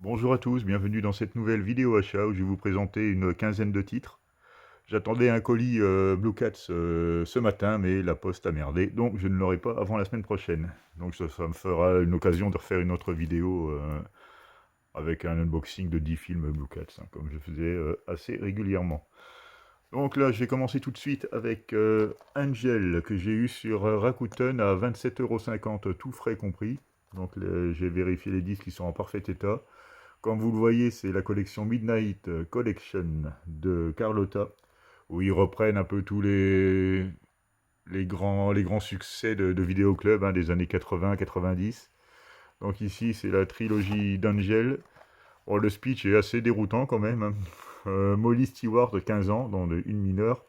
Bonjour à tous, bienvenue dans cette nouvelle vidéo achat où je vais vous présenter une quinzaine de titres. J'attendais un colis Blue Cats ce matin, mais la poste a merdé, donc je ne l'aurai pas avant la semaine prochaine. Donc ça me fera une occasion de refaire une autre vidéo avec un unboxing de 10 films Blue Cats, hein, comme je faisais assez régulièrement. Donc là, je vais commencer tout de suite avec Angel, que j'ai eu sur Rakuten à 27,50 €, tout frais compris. Donc j'ai vérifié les disques qui sont en parfait état. Comme vous le voyez, c'est la collection Midnight Collection de Carlotta, où ils reprennent un peu tous les grands succès de vidéoclub hein, des années 80-90. Donc ici, c'est la trilogie d'Angel. Bon, le speech est assez déroutant quand même, hein. Molly Stewart, 15 ans, dans Une mineure,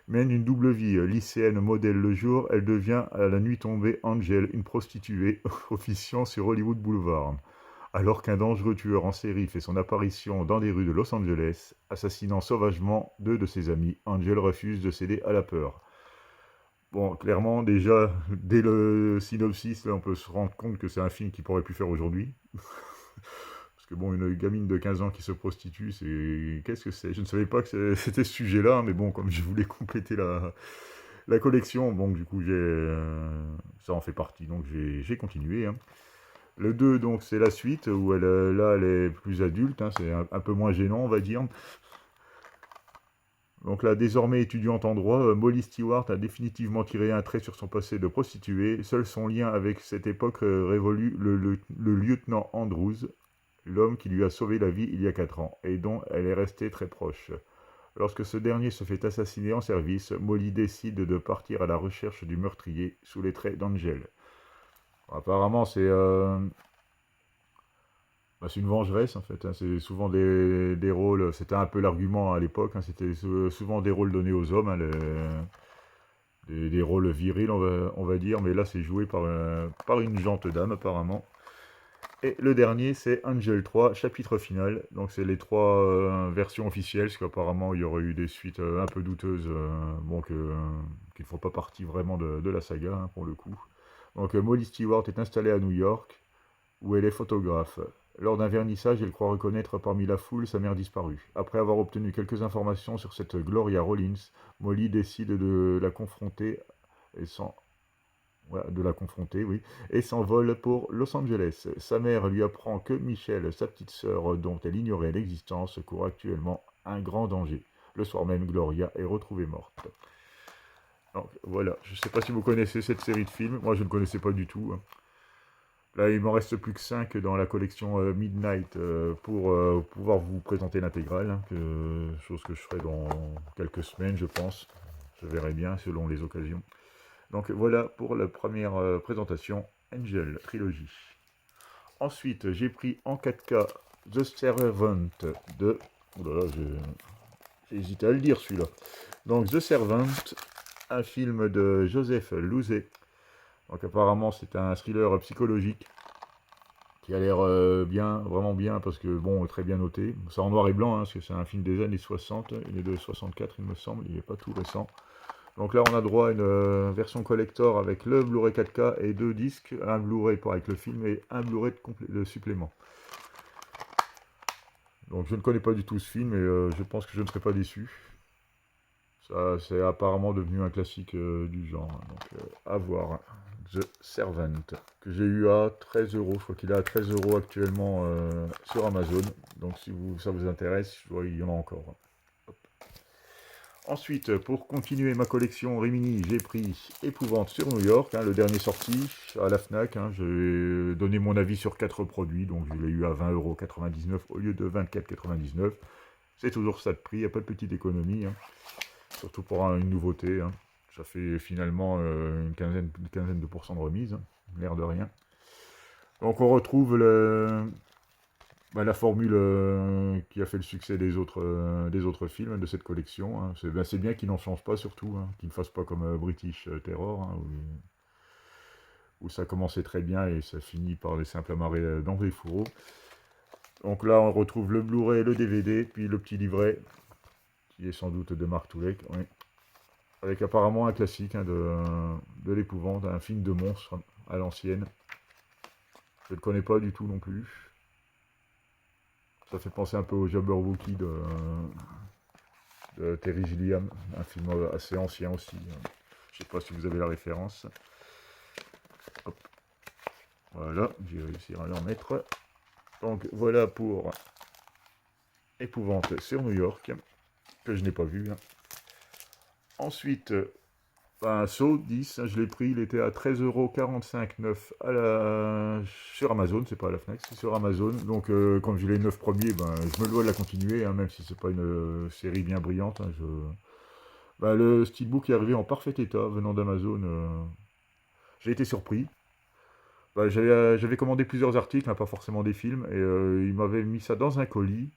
mène une double vie. Lycéenne modèle le jour, elle devient à la nuit tombée Angel, une prostituée officiant sur Hollywood Boulevard. Alors qu'un dangereux tueur en série fait son apparition dans les rues de Los Angeles, assassinant sauvagement deux de ses amis, Angel refuse de céder à la peur. Bon, clairement, déjà, dès le synopsis, là, on peut se rendre compte que c'est un film qui pourrait plus faire aujourd'hui. Parce que bon, une gamine de 15 ans qui se prostitue, c'est... Qu'est-ce que c'est? Je ne savais pas que c'était ce sujet-là, mais bon, comme je voulais compléter la collection, bon, du coup, ça en fait partie, donc j'ai continué, hein. Le 2, donc, c'est la suite, où là, elle est plus adulte, hein, c'est un peu moins gênant, on va dire. Donc là, désormais étudiante en droit, Molly Stewart a définitivement tiré un trait sur son passé de prostituée. Seul son lien avec cette époque révolue le lieutenant Andrews, l'homme qui lui a sauvé la vie il y a 4 ans, et dont elle est restée très proche. Lorsque ce dernier se fait assassiner en service, Molly décide de partir à la recherche du meurtrier sous les traits d'Angel. Apparemment, c'est une vengeresse en fait, hein. C'est souvent des rôles, c'était un peu l'argument à l'époque, hein. C'était souvent des rôles donnés aux hommes, hein, des rôles virils on va dire, mais là c'est joué par une gente dame apparemment. Et le dernier c'est Angel 3, chapitre final, donc c'est les trois versions officielles, parce qu'apparemment il y aurait eu des suites un peu douteuses, bon, qui ne font pas partie vraiment de la saga hein, pour le coup. Donc Molly Stewart est installée à New York, où elle est photographe. Lors d'un vernissage, elle croit reconnaître parmi la foule sa mère disparue. Après avoir obtenu quelques informations sur cette Gloria Rollins, Molly décide de la confronter et voilà, oui, et s'envole pour Los Angeles. Sa mère lui apprend que Michelle, sa petite sœur dont elle ignorait l'existence, court actuellement un grand danger. Le soir même, Gloria est retrouvée morte. Donc voilà, je ne sais pas si vous connaissez cette série de films, moi je ne connaissais pas du tout, hein. Là, il m'en reste plus que 5 dans la collection Midnight pour pouvoir vous présenter l'intégrale, hein, chose que je ferai dans quelques semaines, je pense. Je verrai bien selon les occasions. Donc voilà pour la première présentation, Angel Trilogy. Ensuite, j'ai pris en 4K The Servant de... Oh là là, j'ai hésité à le dire celui-là. Donc The Servant, un film de Joseph Louzet. Donc apparemment c'est un thriller psychologique qui a l'air bien, vraiment bien, parce que bon, très bien noté. C'est en noir et blanc, hein, parce que c'est un film des années 60, il est de 64 il me semble, il n'est pas tout récent. Donc là on a droit à une version collector avec le Blu-ray 4K et deux disques, un Blu-ray pour avec le film et un Blu-ray de supplément. Donc je ne connais pas du tout ce film et je pense que je ne serai pas déçu. Ça, c'est apparemment devenu un classique du genre, hein, donc à voir. The Servant, que j'ai eu à 13 euros. Je crois qu'il est à 13 euros actuellement sur Amazon. Donc si ça vous intéresse, je vois, il y en a encore. Hop. Ensuite, pour continuer ma collection Rimini, j'ai pris Épouvante sur New York, hein, le dernier sorti à la Fnac, hein. J'ai donné mon avis sur 4 produits, donc je l'ai eu à 20,99 € au lieu de 24,99 €. C'est toujours ça de prix, il n'y a pas de petite économie, hein. Surtout pour une nouveauté, hein. Ça fait finalement une quinzaine de pourcents de remise, hein, l'air de rien. Donc on retrouve la formule qui a fait le succès des autres films de cette collection, hein. C'est bien qu'ils n'en changent pas surtout, hein, qu'ils ne fassent pas comme British Terror, hein, où ça commençait très bien et ça finit par les simples amarrer dans les fourreaux. Donc là on retrouve le Blu-ray, le DVD, puis le petit livret, qui est sans doute de Mark Toulek, oui. Avec apparemment un classique, hein, de l'épouvante, un film de monstre à l'ancienne. Je ne le connais pas du tout non plus. Ça fait penser un peu au Jabberwocky de Terry Gilliam, un film assez ancien aussi. Je sais pas si vous avez la référence. Hop. Voilà, j'ai réussi à l'en mettre. Donc voilà pour Épouvante sur New York, que je n'ai pas vu. Ensuite, Saw 10, je l'ai pris, il était à 13,45€ sur Amazon, c'est pas à la Fnac, c'est sur Amazon. Donc comme j'ai les 9 premiers, je me dois de la continuer, même si c'est pas une série bien brillante. Le steelbook est arrivé en parfait état venant d'Amazon. J'ai été surpris. J'avais commandé plusieurs articles, pas forcément des films, et ils m'avaient mis ça dans un colis.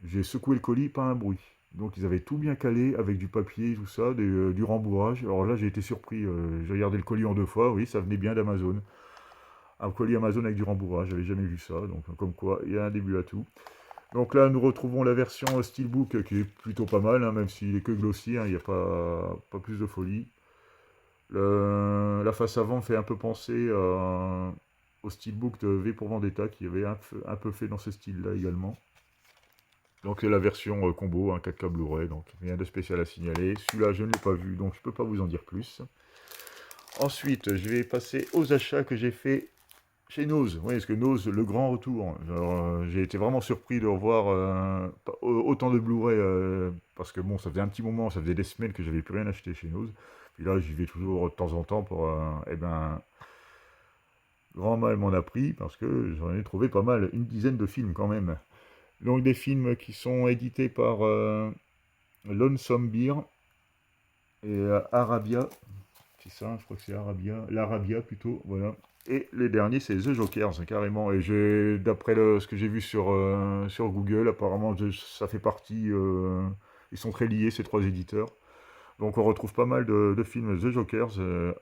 J'ai secoué le colis, pas un bruit. Donc ils avaient tout bien calé avec du papier, tout ça, du rembourrage. Alors là j'ai été surpris, j'ai regardé le colis en 2 fois, oui ça venait bien d'Amazon. Un colis Amazon avec du rembourrage, j'avais jamais vu ça, donc comme quoi il y a un début à tout. Donc là nous retrouvons la version Steelbook qui est plutôt pas mal, même s'il est que glossy, il n'y a pas plus de folie. La face avant fait un peu penser au Steelbook de V pour Vendetta qui avait un peu fait dans ce style-là également. Donc c'est la version combo, un 4K Blu-ray, donc rien de spécial à signaler. Celui-là je ne l'ai pas vu, donc je ne peux pas vous en dire plus. Ensuite, je vais passer aux achats que j'ai fait chez Nose. Oui, parce que Nose, le grand retour. J'ai été vraiment surpris de revoir autant de Blu-ray, parce que bon, ça faisait un petit moment, ça faisait des semaines que j'avais plus rien acheté chez Nose. Puis là, j'y vais toujours de temps en temps pour, grand mal m'en a pris, parce que j'en ai trouvé pas mal, une dizaine de films quand même. Donc des films qui sont édités par Lonesome Beer et Arabia, c'est ça, je crois que c'est l'Arabia plutôt, voilà. Et les derniers, c'est The Jokers, carrément. Et d'après ce que j'ai vu sur Google, apparemment, ça fait partie. Ils sont très liés, ces 3 éditeurs. Donc, on retrouve pas mal de films The Jokers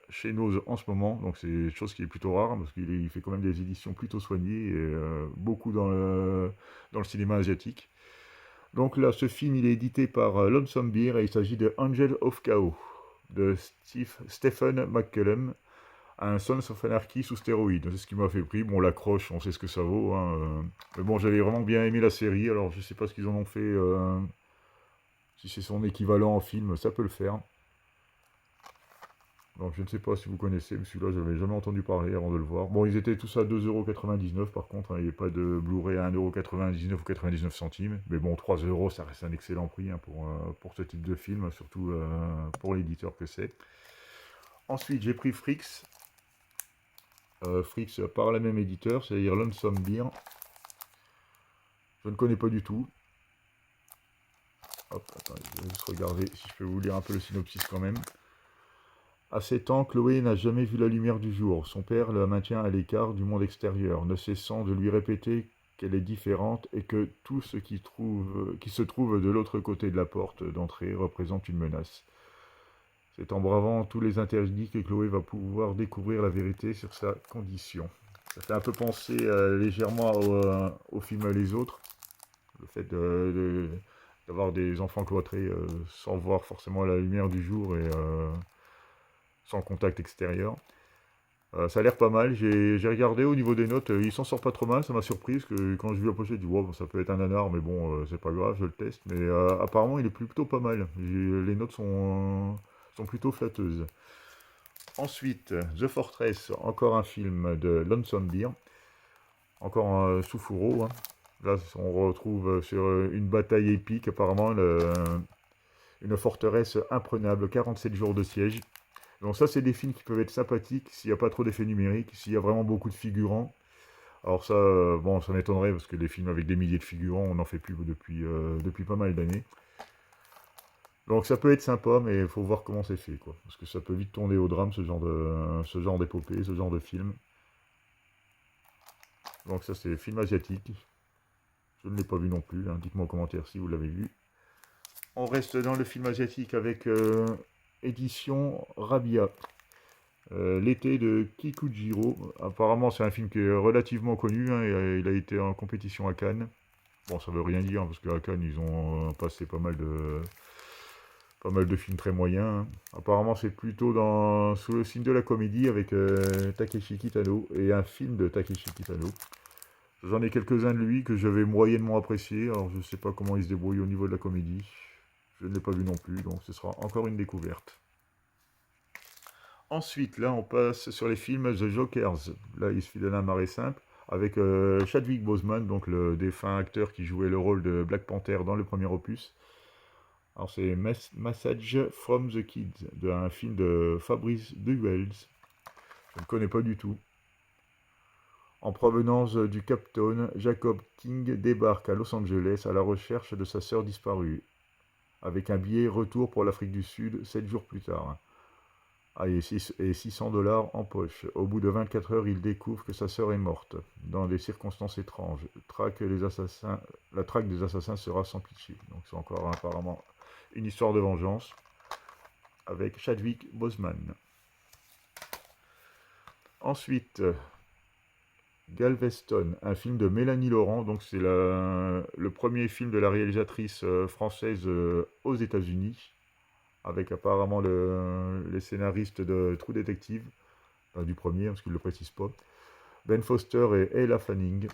chez Nose en ce moment. Donc, c'est une chose qui est plutôt rare, parce qu'il fait quand même des éditions plutôt soignées, et beaucoup dans le cinéma asiatique. Donc là, ce film, il est édité par Lonesome Beer, et il s'agit de Angel of Chaos, de Stephen McCullum, un Sons of Anarchy sous stéroïdes. C'est ce qui m'a fait pris. Bon, l'accroche, on sait ce que ça vaut. Mais bon, j'avais vraiment bien aimé la série. Alors, je sais pas ce qu'ils en ont fait. Si c'est son équivalent en film, ça peut le faire. Donc, je ne sais pas si vous connaissez, mais celui-là, je n'avais jamais entendu parler avant de le voir. Bon, ils étaient tous à 2,99€ par contre. Il n'y avait pas de Blu-ray à 1,99€ ou 99 centimes. Mais bon, 3€, ça reste un excellent prix pour ce type de film, surtout pour l'éditeur que c'est. Ensuite, j'ai pris Fricks. Fricks par le même éditeur, c'est-à-dire Lonesome Beer. Je ne connais pas du tout. Hop, attendez, je vais juste regarder si je peux vous lire un peu le synopsis quand même. À 7 ans, Chloé n'a jamais vu la lumière du jour. Son père la maintient à l'écart du monde extérieur, ne cessant de lui répéter qu'elle est différente et que tout ce qui se trouve de l'autre côté de la porte d'entrée représente une menace. C'est en bravant tous les interdits que Chloé va pouvoir découvrir la vérité sur sa condition. Ça fait un peu penser légèrement au film Les Autres. Le fait d'avoir des enfants cloîtrés sans voir forcément la lumière du jour et sans contact extérieur. Ça a l'air pas mal. J'ai regardé au niveau des notes, il s'en sort pas trop mal, ça m'a surpris, parce que quand je vu la pochette, j'ai dit wow, ça peut être un nanar, mais bon, c'est pas grave, je le teste. Mais apparemment, il est plutôt pas mal. Les notes sont plutôt flatteuses. Ensuite, The Fortress, encore un film de Lonesome Beer, encore un sous fourreau. Là, on retrouve sur une bataille épique, apparemment, une forteresse imprenable, 47 jours de siège. Donc ça, c'est des films qui peuvent être sympathiques s'il n'y a pas trop d'effets numériques, s'il y a vraiment beaucoup de figurants. Alors ça, bon, ça m'étonnerait, parce que les films avec des milliers de figurants, on n'en fait plus depuis pas mal d'années. Donc ça peut être sympa, mais il faut voir comment c'est fait, quoi. Parce que ça peut vite tourner au drame, ce genre d'épopée, ce genre de film. Donc ça, c'est film asiatique. Je ne l'ai pas vu non plus, hein. Dites-moi en commentaire si vous l'avez vu. On reste dans le film asiatique avec édition Rabia. L'été de Kikujiro. Apparemment, c'est un film qui est relativement connu, et il a été en compétition à Cannes. Bon, ça veut rien dire, parce qu'à Cannes, ils ont passé pas mal de films très moyens. Apparemment, c'est plutôt sous le signe de la comédie avec Takeshi Kitano et un film de Takeshi Kitano. J'en ai quelques-uns de lui que j'avais moyennement appréciés. Alors je ne sais pas comment il se débrouille au niveau de la comédie. Je ne l'ai pas vu non plus, donc ce sera encore une découverte. Ensuite, là, on passe sur les films The Jokers. Là, il suffit d'un marée simple, avec Chadwick Boseman, donc le défunt acteur qui jouait le rôle de Black Panther dans le premier opus. Alors, c'est Message from the Kids, un film de Fabrice Duels. Je ne connais pas du tout. En provenance du Cap Town, Jacob King débarque à Los Angeles à la recherche de sa sœur disparue, avec un billet retour pour l'Afrique du Sud 7 jours plus tard. Ah, et 600 $ en poche. Au bout de 24 heures, il découvre que sa sœur est morte, dans des circonstances étranges. La traque des assassins sera sans pitié. Donc c'est encore apparemment une histoire de vengeance avec Chadwick Boseman. Ensuite, Galveston, un film de Mélanie Laurent. Donc c'est le premier film de la réalisatrice française aux États-Unis, avec apparemment les scénaristes de True Detective, du premier, parce qu'il ne le précise pas, Ben Foster et Ella Fanning.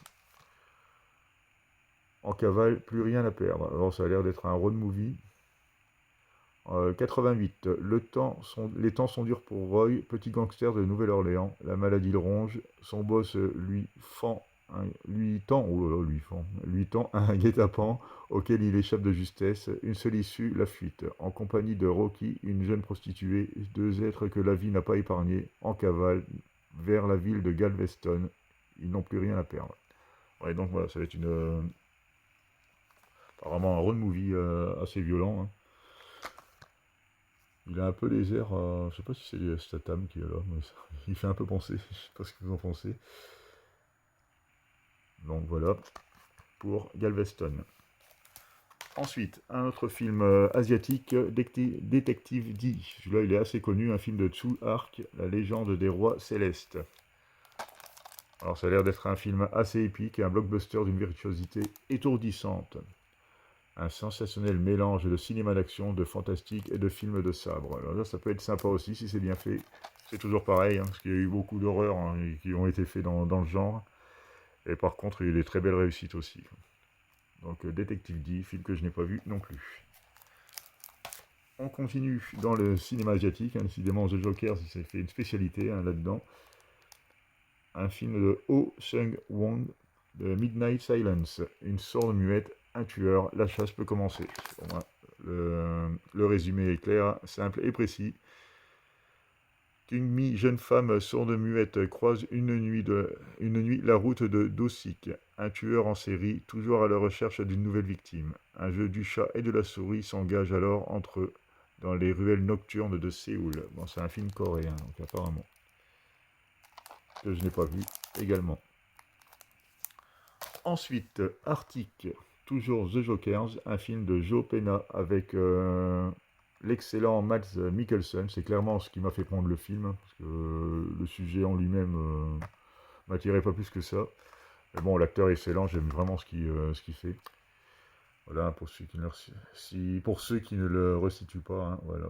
En cavale, plus rien à perdre. Alors ça a l'air d'être un road movie. 88. Les temps sont durs pour Roy, petit gangster de Nouvelle-Orléans. La maladie le ronge. Son boss lui tend un guet-apens auquel il échappe de justesse. Une seule issue, la fuite. En compagnie de Rocky, une jeune prostituée, deux êtres que la vie n'a pas épargnés, en cavale vers la ville de Galveston. Ils n'ont plus rien à perdre. Ouais, donc voilà, ça va être apparemment un road movie assez violent, hein. Il a un peu les airs, je sais pas si c'est Statham qui est là, mais il fait un peu penser, je sais pas ce que vous en pensez. Donc voilà, pour Galveston. Ensuite, un autre film asiatique, Détective D. Celui-là, il est assez connu, un film de Tsu Ark, La légende des rois célestes. Alors ça a l'air d'être un film assez épique, un blockbuster d'une virtuosité étourdissante. Un sensationnel mélange de cinéma d'action, de fantastique et de films de sabre. Alors là, ça peut être sympa aussi si c'est bien fait. C'est toujours pareil, hein, parce qu'il y a eu beaucoup d'horreurs qui ont été faits dans le genre. Et par contre, il y a des très belles réussites aussi. Donc, Détective D, film que je n'ai pas vu non plus. On continue dans le cinéma asiatique. Hein, décidément, The Joker, ça fait une spécialité hein, là-dedans. Un film de Oh Seung-won, de Midnight Silence. Une sorte muette, un tueur, la chasse peut commencer. Le résumé est clair, simple et précis. Qu'une jeune femme sourde-muette croise une nuit la route de Do-sik, un tueur en série, toujours à la recherche d'une nouvelle victime. Un jeu du chat et de la souris s'engage alors entre eux dans les ruelles nocturnes de Séoul. Bon, c'est un film coréen, donc apparemment, que je n'ai pas vu également. Ensuite, Arctic, toujours The Jokers, un film de Joe Pena avec l'excellent Mads Mikkelsen. C'est clairement ce qui m'a fait prendre le film, parce que le sujet en lui-même m'attirait pas plus que ça. Mais bon, l'acteur est excellent, j'aime vraiment ce qu'il fait. Voilà, pour ceux qui ne le resituent pas, hein, voilà.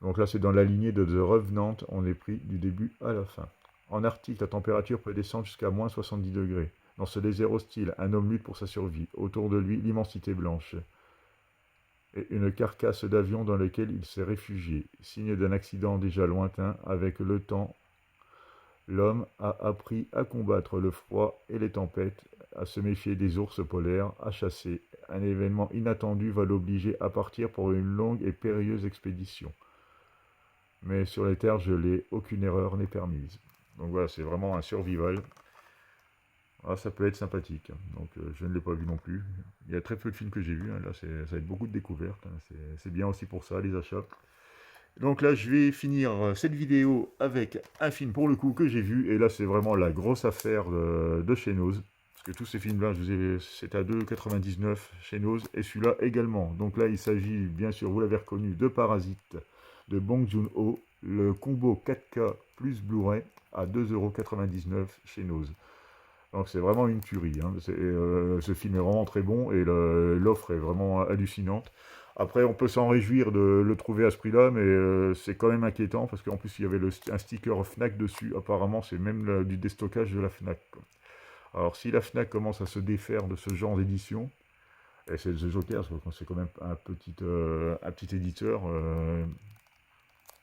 Donc là, c'est dans la lignée de The Revenant, on est pris du début à la fin. En Arctique, la température peut descendre jusqu'à moins 70 degrés. Dans ce désert hostile, un homme lutte pour sa survie. Autour de lui, l'immensité blanche. Et une carcasse d'avion dans laquelle il s'est réfugié. Signe d'un accident déjà lointain, avec le temps, l'homme a appris à combattre le froid et les tempêtes, à se méfier des ours polaires, à chasser. Un événement inattendu va l'obliger à partir pour une longue et périlleuse expédition. Mais sur les terres gelées, aucune erreur n'est permise. Donc voilà, c'est vraiment un survival. Ah, ça peut être sympathique. Donc je ne l'ai pas vu non plus. Il y a très peu de films que j'ai vus. Hein. Là, ça va être beaucoup de découvertes. Hein. C'est bien aussi pour ça, les achats. Donc là, je vais finir cette vidéo avec un film pour le coup que j'ai vu. Et là, c'est vraiment la grosse affaire de chez Nose. Parce que tous ces films-là, c'est à 2,99 chez Nose. Et celui-là également. Donc là, il s'agit, bien sûr, vous l'avez reconnu, de Parasite de Bong Joon-ho. Le combo 4K plus Blu-ray à 2,99 € chez Nose. Donc c'est vraiment une tuerie. Hein. Ce film est vraiment très bon et l'offre est vraiment hallucinante. Après, on peut s'en réjouir de le trouver à ce prix-là, mais c'est quand même inquiétant parce qu'en plus, il y avait un sticker Fnac dessus. Apparemment, c'est même du déstockage de la Fnac, quoi. Alors si la FNAC commence à se défaire de ce genre d'édition, et c'est The Joker, c'est quand même un petit éditeur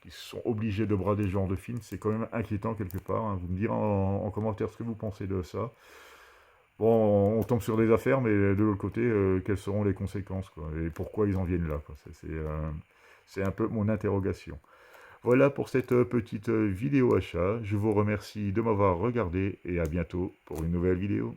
qui sont obligés de brader ce genre de film, c'est quand même inquiétant quelque part, hein. Vous me direz en commentaire ce que vous pensez de ça. Bon, on tombe sur des affaires, mais de l'autre côté, quelles seront les conséquences, quoi, et pourquoi ils en viennent là, quoi. C'est un peu mon interrogation. Voilà pour cette petite vidéo achat. Je vous remercie de m'avoir regardé et à bientôt pour une nouvelle vidéo.